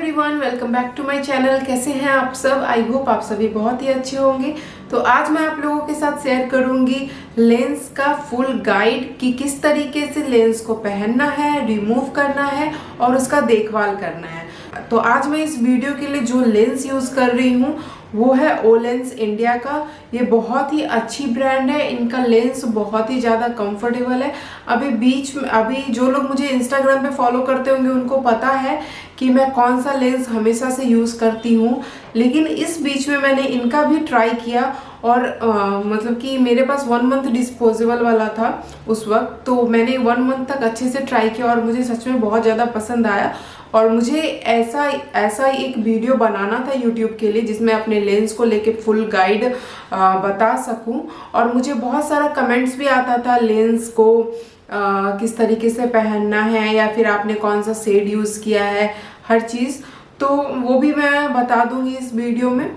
Everyone, welcome back to my channel. कैसे हैं आप सब? आई होप आप सभी बहुत ही अच्छे होंगे। तो आज मैं आप लोगों के साथ शेयर करूंगी लेंस का फुल गाइड कि किस तरीके से लेंस को पहनना है, रिमूव करना है और उसका देखभाल करना है। तो आज मैं इस वीडियो के लिए जो लेंस यूज कर रही हूँ वो है ओलेंस इंडिया का। ये बहुत ही अच्छी ब्रांड है, इनका लेंस बहुत ही ज़्यादा कंफर्टेबल है। अभी जो लोग मुझे इंस्टाग्राम पे फॉलो करते होंगे उनको पता है कि मैं कौन सा लेंस हमेशा से यूज़ करती हूँ, लेकिन इस बीच में मैंने इनका भी ट्राई किया और मतलब कि मेरे पास 1 मंथ डिस्पोजेबल वाला था उस वक्त, तो मैंने 1 मंथ तक अच्छे से ट्राई किया और मुझे सच में बहुत ज़्यादा पसंद आया। और मुझे ऐसा एक वीडियो बनाना था यूट्यूब के लिए जिसमें अपने लेंस को लेके फुल गाइड बता सकूं। और मुझे बहुत सारा कमेंट्स भी आता था लेंस को किस तरीके से पहनना है या फिर आपने कौन सा शेड यूज़ किया है, हर चीज़ तो वो भी मैं बता दूंगी इस वीडियो में।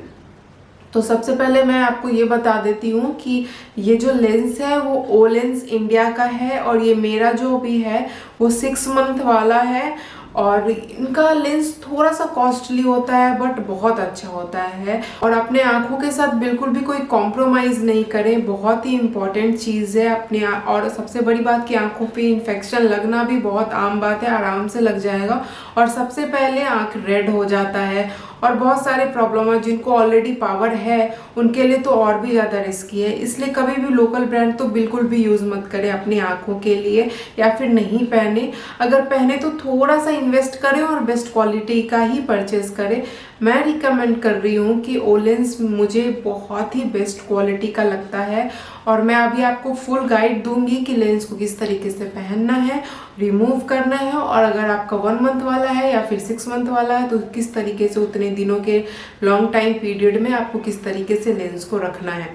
तो सबसे पहले मैं आपको ये बता देती हूँ कि ये जो लेंस है वो ओलेंस इंडिया का है और ये मेरा जो भी है वो 6 मंथ वाला है। और इनका लेंस थोड़ा सा कॉस्टली होता है बट बहुत अच्छा होता है। और अपने आंखों के साथ बिल्कुल भी कोई कॉम्प्रोमाइज़ नहीं करें, बहुत ही इम्पॉर्टेंट चीज़ है अपने। और सबसे बड़ी बात कि आंखों पे इन्फेक्शन लगना भी बहुत आम बात है, आराम से लग जाएगा। और सबसे पहले आंख रेड हो जाता है और बहुत सारे प्रॉब्लम है जिनको ऑलरेडी पावर है उनके लिए तो और भी ज़्यादा रिस्की है। इसलिए कभी भी लोकल ब्रांड तो बिल्कुल भी यूज़ मत करें अपनी आंखों के लिए, या फिर नहीं पहने। अगर पहने तो थोड़ा सा इन्वेस्ट करें और बेस्ट क्वालिटी का ही परचेज करें। मैं रिकमेंड कर रही हूँ कि ओलेंस मुझे बहुत ही बेस्ट क्वालिटी का लगता है। और मैं अभी आपको फुल गाइड दूंगी कि लेंस को किस तरीके से पहनना है, रिमूव करना है, और अगर आपका 1 मंथ वाला है या फिर 6 मंथ वाला है तो किस तरीके से उतने दिनों के लॉन्ग टाइम पीरियड में आपको किस तरीके से लेंस को रखना है।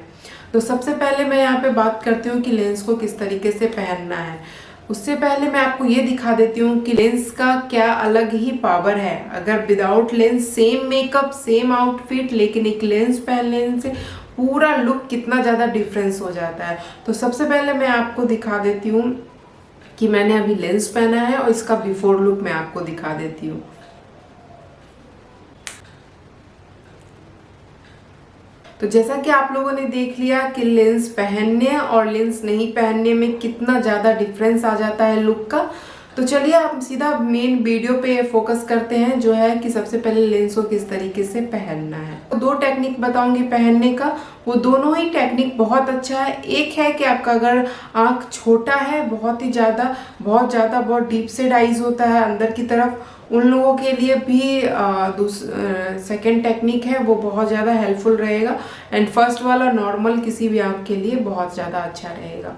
तो सबसे पहले मैं यहाँ पे बात करती हूँ कि लेंस को किस तरीके से पहनना है। उससे पहले मैं आपको ये दिखा देती हूँ कि लेंस का क्या अलग ही पावर है। अगर without lens same makeup same outfit, लेकिन एक लेंस पहनने से पूरा लुक कितना ज़्यादा डिफरेंस हो जाता है। तो सबसे पहले मैं आपको दिखा देती हूँ कि मैंने अभी लेंस पहना है और इसका बिफोर लुक मैं आपको दिखा देती हूँ। तो जैसा कि आप लोगों ने देख लिया कि लेंस पहनने और लेंस नहीं पहनने में कितना ज़्यादा डिफरेंस आ जाता है लुक का। तो चलिए आप सीधा मेन वीडियो पे फोकस करते हैं, जो है कि सबसे पहले लेंस को किस तरीके से पहनना है। तो 2 टेक्निक बताऊंगी पहनने का, वो दोनों ही टेक्निक बहुत अच्छा है। एक है कि आपका अगर आँख छोटा है, बहुत डीप सेड आईज होता है अंदर की तरफ, उन लोगों के लिए भी सेकेंड टेक्निक है वो बहुत ज़्यादा हेल्पफुल रहेगा। एंड फर्स्ट वाला नॉर्मल किसी भी आँख के लिए बहुत ज़्यादा अच्छा रहेगा।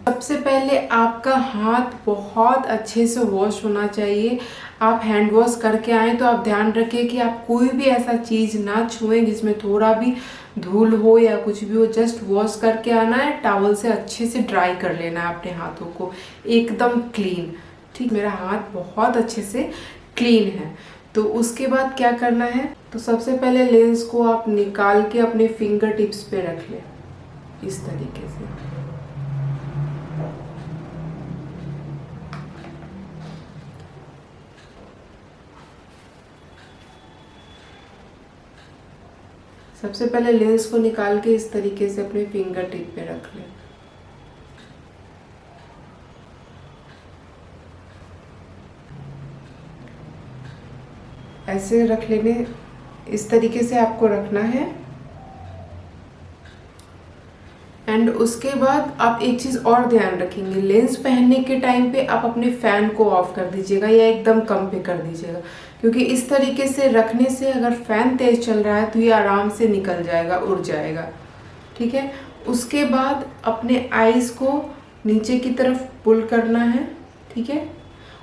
सबसे पहले आपका हाथ बहुत अच्छे से वॉश होना चाहिए। आप हैंड वॉश करके आएँ तो आप ध्यान रखें कि आप कोई भी ऐसा चीज़ ना छुएं जिसमें थोड़ा भी धूल हो या कुछ भी हो। जस्ट वॉश करके आना है, टॉवल से अच्छे से ड्राई कर लेना है अपने हाथों को, एकदम क्लीन। ठीक, मेरा हाथ बहुत अच्छे से क्लीन है। तो उसके बाद क्या करना है, तो सबसे पहले लेंस को आप निकाल के अपने फिंगर टिप्स पे रख लें इस तरीके से। सबसे पहले लेंस को निकाल के इस तरीके से अपने फिंगर टिप पे रख लें। ऐसे रख लेने, इस तरीके से आपको रखना है। एंड उसके बाद आप एक चीज़ और ध्यान रखेंगे, लेंस पहनने के टाइम पे आप अपने फ़ैन को ऑफ कर दीजिएगा या एकदम कम पे कर दीजिएगा, क्योंकि इस तरीके से रखने से अगर फ़ैन तेज़ चल रहा है तो ये आराम से निकल जाएगा, उड़ जाएगा। ठीक है, उसके बाद अपने आईज़ को नीचे की तरफ पुल करना है। ठीक है,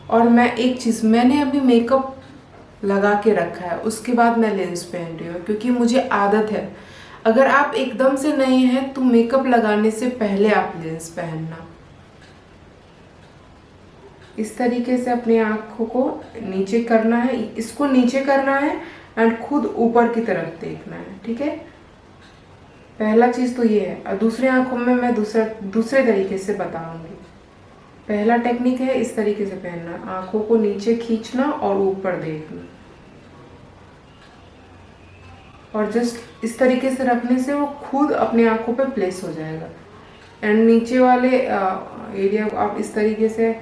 और मैं एक चीज़, मैंने अभी मेकअप लगा के रखा है, उसके बाद मैं लेंस पहन रही हूँ क्योंकि मुझे आदत है। अगर आप एकदम से नए हैं तो मेकअप लगाने से पहले आप लेंस पहनना। इस तरीके से अपनी आँखों को नीचे करना है, इसको नीचे करना है एंड खुद ऊपर की तरफ देखना है। ठीक है, पहला चीज़ तो ये है। और दूसरी आँखों में मैं दूसरे तरीके से बताऊंगी। पहला टेक्निक है इस तरीके से पहनना, आँखों को नीचे खींचना और ऊपर देखना। और जस्ट इस तरीके से रखने से वो खुद अपने आँखों पे प्लेस हो जाएगा। एंड नीचे वाले एरिया को आप इस तरीके से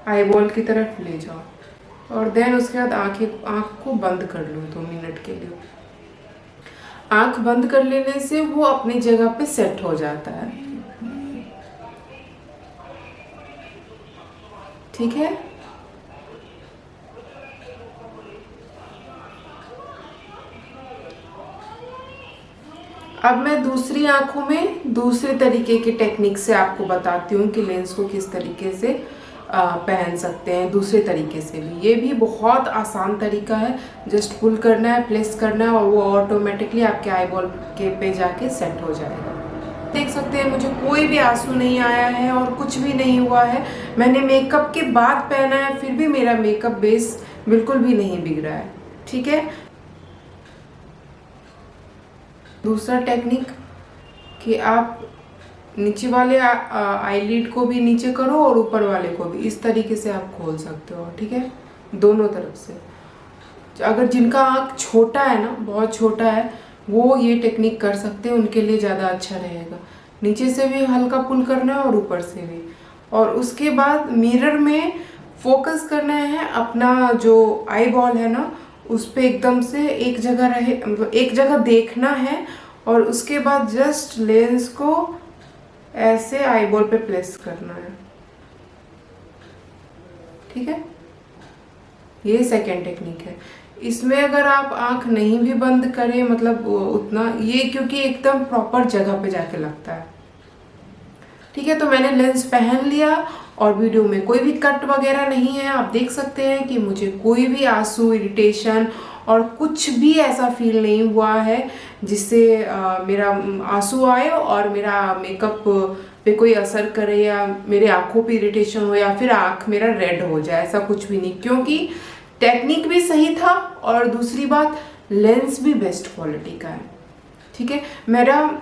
आई बॉल की तरफ ले जाओ और देन उसके बाद आँख को बंद कर लो 2 मिनट के लिए। आँख बंद कर लेने से वो अपनी जगह पे सेट हो जाता है। ठीक है, अब मैं दूसरी आंखों में दूसरे तरीके की टेक्निक से आपको बताती हूँ कि लेंस को किस तरीके से पहन सकते हैं दूसरे तरीके से भी। ये भी बहुत आसान तरीका है, जस्ट पुल करना है, प्लेस करना है और वो ऑटोमेटिकली आपके आई बॉल के पे जाके सेट हो जाएगा। देख सकते हैं मुझे कोई भी आंसू नहीं आया है और कुछ भी नहीं हुआ है। मैंने मेकअप के बाद पहना है फिर भी मेरा मेकअप बेस बिल्कुल भी नहीं बिगड़ा है। ठीक है, दूसरा टेक्निक कि आप नीचे वाले आईलिड को भी नीचे करो और ऊपर वाले को भी इस तरीके से आप खोल सकते हो। ठीक है, दोनों तरफ से। अगर जिनका आँख छोटा है ना, बहुत छोटा है, वो ये टेक्निक कर सकते हैं, उनके लिए ज़्यादा अच्छा रहेगा। नीचे से भी हल्का पुल करना है और ऊपर से भी। और उसके बाद मिरर में फोकस करना है अपना जो आई बॉल है ना, उस पर एकदम से एक जगह रहे, मतलब एक जगह देखना है और उसके बाद जस्ट लेंस को ऐसे आई बॉल पे प्लेस करना है। ठीक है, ये सेकेंड टेक्निक है। इसमें अगर आप आंख नहीं भी बंद करें, मतलब उतना, ये क्योंकि एकदम प्रॉपर जगह पे जाके लगता है। ठीक है, तो मैंने लेंस पहन लिया और वीडियो में कोई भी कट वगैरह नहीं है। आप देख सकते हैं कि मुझे कोई भी आंसू, इरिटेशन और कुछ भी ऐसा फील नहीं हुआ है जिससे मेरा आंसू आए और मेरा मेकअप पे कोई असर करे या मेरे आंखों पे इरिटेशन हो या फिर आंख मेरा रेड हो जाए, ऐसा कुछ भी नहीं। क्योंकि टेक्निक भी सही था और दूसरी बात लेंस भी बेस्ट क्वालिटी का है। ठीक है, मेरा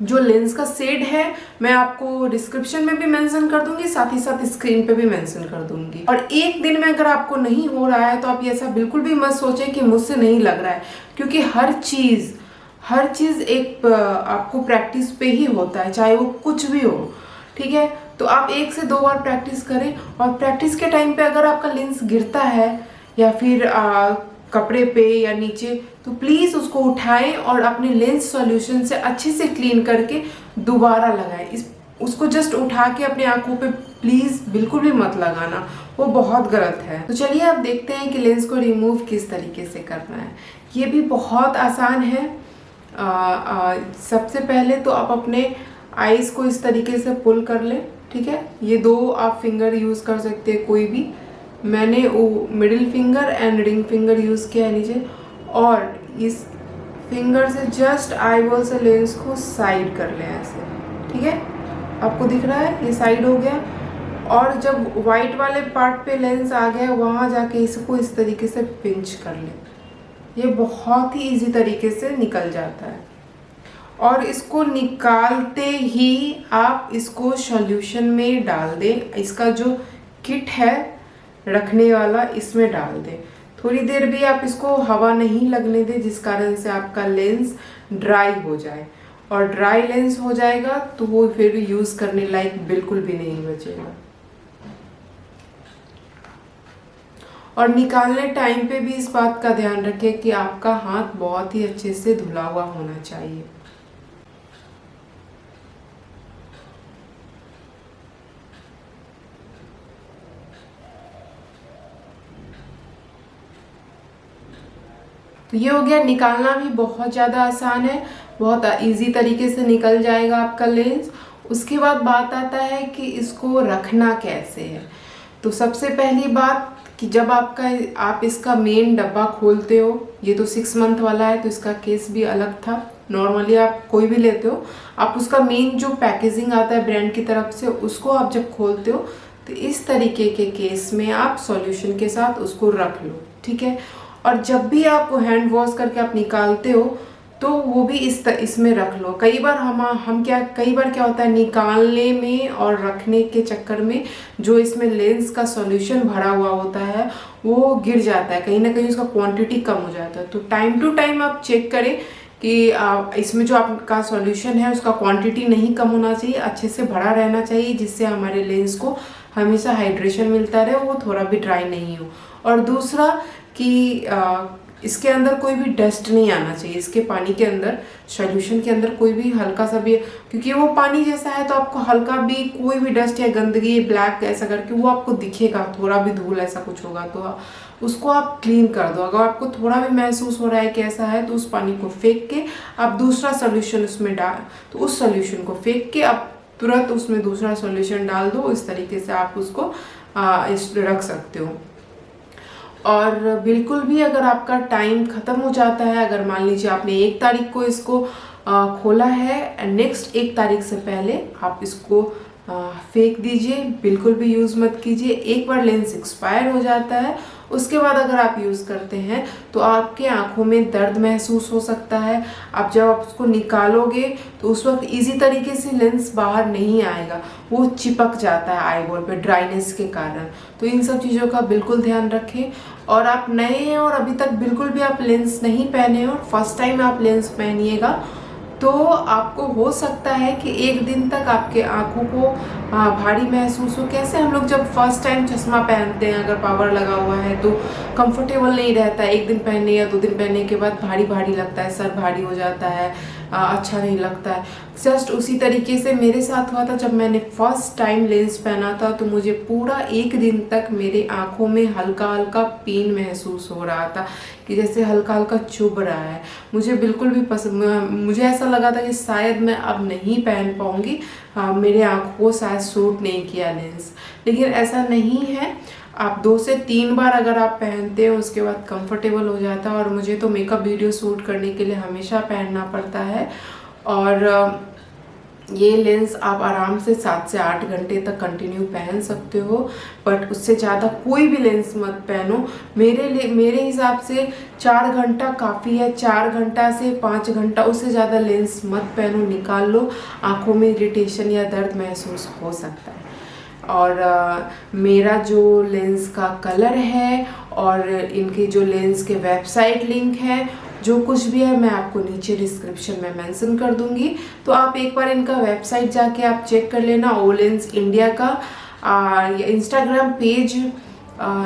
जो लेंस का शेड है मैं आपको डिस्क्रिप्शन में भी मेंशन कर दूंगी, साथ ही साथ स्क्रीन पे भी मेंशन कर दूंगी। और एक दिन में अगर आपको नहीं हो रहा है तो आप ऐसा बिल्कुल भी मत सोचें कि मुझसे नहीं लग रहा है, क्योंकि हर चीज़ एक आपको प्रैक्टिस पे ही होता है, चाहे वो कुछ भी हो। ठीक है, तो आप 1 से 2 बार प्रैक्टिस करें और प्रैक्टिस के टाइम पे अगर आपका लेंस गिरता है या फिर कपड़े पे या नीचे, तो प्लीज़ उसको उठाएं और अपने लेंस सॉल्यूशन से अच्छे से क्लीन करके दोबारा लगाएं। उसको जस्ट उठा के अपने आंखों पे प्लीज़ बिल्कुल भी मत लगाना, वो बहुत गलत है। तो चलिए आप देखते हैं कि लेंस को रिमूव किस तरीके से करना है। ये भी बहुत आसान है। सबसे पहले तो आप अपने आईज को इस तरीके से पुल कर लें। ठीक है, ये 2 आप फिंगर यूज़ कर सकते हैं कोई भी। मैंने वो middle finger and ring finger use किया है नीचे, और इस फिंगर से जस्ट आई बॉल से लेंस को साइड कर लें ऐसे। ठीक है, आपको दिख रहा है ये साइड हो गया। और जब वाइट वाले पार्ट पे लेंस आ गया वहाँ जाके इसको इस तरीके से पिंच कर लें। ये बहुत ही इजी तरीके से निकल जाता है। और इसको निकालते ही आप इसको सॉल्यूशन में डाल दें। इसका जो किट है रखने वाला, इसमें डाल दें। थोड़ी देर भी आप इसको हवा नहीं लगने दें, जिस कारण से आपका लेंस ड्राई हो जाए। और ड्राई लेंस हो जाएगा तो वो फिर यूज़ करने लायक बिल्कुल भी नहीं बचेगा। और निकालने टाइम पे भी इस बात का ध्यान रखें कि आपका हाथ बहुत ही अच्छे से धुला हुआ होना चाहिए। तो ये हो गया। निकालना भी बहुत ज़्यादा आसान है, बहुत इजी तरीके से निकल जाएगा आपका लेंस। उसके बाद बात आता है कि इसको रखना कैसे है। तो सबसे पहली बात कि जब आप इसका मेन डब्बा खोलते हो, ये तो 6 मंथ वाला है तो इसका केस भी अलग था। नॉर्मली आप कोई भी लेते हो, आप उसका मेन जो पैकेजिंग आता है ब्रांड की तरफ से, उसको आप जब खोलते हो तो इस तरीके के केस में आप सॉल्यूशन के साथ उसको रख लो। ठीक है, और जब भी आप हैंड वॉश करके आप निकालते हो तो वो भी इसमें रख लो। कई बार क्या होता है, निकालने में और रखने के चक्कर में जो इसमें लेंस का सॉल्यूशन भरा हुआ होता है वो गिर जाता है, कहीं ना कहीं उसका क्वांटिटी कम हो जाता है। तो टाइम टू टाइम आप चेक करें कि इसमें जो आपका सॉल्यूशन है उसका क्वांटिटी नहीं कम होना चाहिए, अच्छे से भरा रहना चाहिए, जिससे हमारे लेंस को हमेशा हाइड्रेशन मिलता रहे, वो थोड़ा भी ड्राई नहीं हो। और दूसरा कि इसके अंदर कोई भी डस्ट नहीं आना चाहिए, इसके पानी के अंदर, सॉल्यूशन के अंदर कोई भी हल्का सा भी, क्योंकि वो पानी जैसा है तो आपको हल्का भी कोई भी डस्ट या गंदगी ब्लैक ऐसा करके वो आपको दिखेगा, थोड़ा भी धूल ऐसा कुछ होगा तो उसको आप क्लीन कर दो। अगर आपको थोड़ा भी महसूस हो रहा है कि ऐसा है तो उस पानी को फेंक के आप दूसरा सोल्यूशन उसमें डाल, तो उस सोल्यूशन को फेंक के आप तुरंत उसमें दूसरा सोल्यूशन डाल दो। इस तरीके से आप उसको रख सकते हो। और बिल्कुल भी अगर आपका टाइम ख़त्म हो जाता है, अगर मान लीजिए आपने 1 तारीख को इसको खोला है, नेक्स्ट 1 तारीख से पहले आप इसको फेंक दीजिए, बिल्कुल भी यूज़ मत कीजिए। एक बार लेंस एक्सपायर हो जाता है, उसके बाद अगर आप यूज़ करते हैं तो आपके आंखों में दर्द महसूस हो सकता है। आप जब आप उसको निकालोगे तो उस वक्त इजी तरीके से लेंस बाहर नहीं आएगा, वो चिपक जाता है आई बॉल पे ड्राइनेस के कारण। तो इन सब चीज़ों का बिल्कुल ध्यान रखें। और आप नए हैं और अभी तक बिल्कुल भी आप लेंस नहीं पहने हो और फर्स्ट टाइम आप लेंस पहनिएगा तो आपको हो सकता है कि 1 दिन तक आपके आंखों को भारी महसूस हो। कैसे हम लोग जब फर्स्ट टाइम चश्मा पहनते हैं, अगर पावर लगा हुआ है तो कंफर्टेबल नहीं रहता है, 1 दिन पहनने या 2 दिन पहनने के बाद भारी भारी लगता है, सर भारी हो जाता है, अच्छा नहीं लगता है। जस्ट उसी तरीके से मेरे साथ हुआ था जब मैंने फर्स्ट टाइम लेंस पहना था, तो मुझे पूरा 1 दिन तक मेरे आंखों में हल्का हल्का पेन महसूस हो रहा था कि जैसे हल्का हल्का चुभ रहा है। मुझे बिल्कुल भी पसंद, मुझे ऐसा लगा था कि शायद मैं अब नहीं पहन पाऊंगी, मेरे आंखों को शायद सूट नहीं किया लेंस। लेकिन ऐसा नहीं है, आप 2 से 3 बार अगर आप पहनते हो उसके बाद कंफर्टेबल हो जाता है। और मुझे तो मेकअप वीडियो शूट करने के लिए हमेशा पहनना पड़ता है। और ये लेंस आप आराम से 7 से 8 घंटे तक कंटिन्यू पहन सकते हो, बट उससे ज़्यादा कोई भी लेंस मत पहनो। मेरे हिसाब से 4 घंटा काफ़ी है, 4 घंटा से 5 घंटा, उससे ज़्यादा लेंस मत पहनो, निकाल लो। आँखों में इरिटेशन या दर्द महसूस हो सकता है। और मेरा जो लेंस का कलर है और इनके जो लेंस के वेबसाइट लिंक है, जो कुछ भी है मैं आपको नीचे डिस्क्रिप्शन में मेंशन कर दूंगी। तो आप एक बार इनका वेबसाइट जाके आप चेक कर लेना, ओलेंस इंडिया का। इंस्टाग्राम पेज,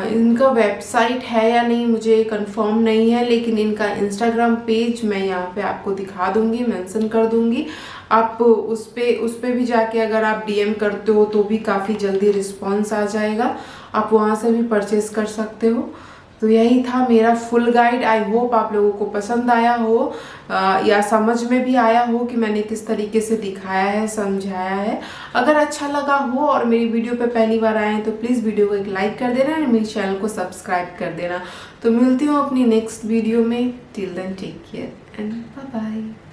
इनका वेबसाइट है या नहीं मुझे कंफर्म नहीं है, लेकिन इनका इंस्टाग्राम पेज मैं यहाँ पे आपको दिखा दूंगी, मेंशन कर दूंगी। आप उस पे भी जाके अगर आप डीएम करते हो तो भी काफ़ी जल्दी रिस्पॉन्स आ जाएगा, आप वहाँ से भी परचेस कर सकते हो। तो यही था मेरा फुल गाइड। आई होप आप लोगों को पसंद आया हो या समझ में भी आया हो कि मैंने किस तरीके से दिखाया है, समझाया है। अगर अच्छा लगा हो और मेरी वीडियो पे पहली बार आए हैं तो प्लीज़ वीडियो को एक लाइक कर देना और मेरे चैनल को सब्सक्राइब कर देना। तो मिलती हूँ अपनी नेक्स्ट वीडियो में। Till then take care and bye bye.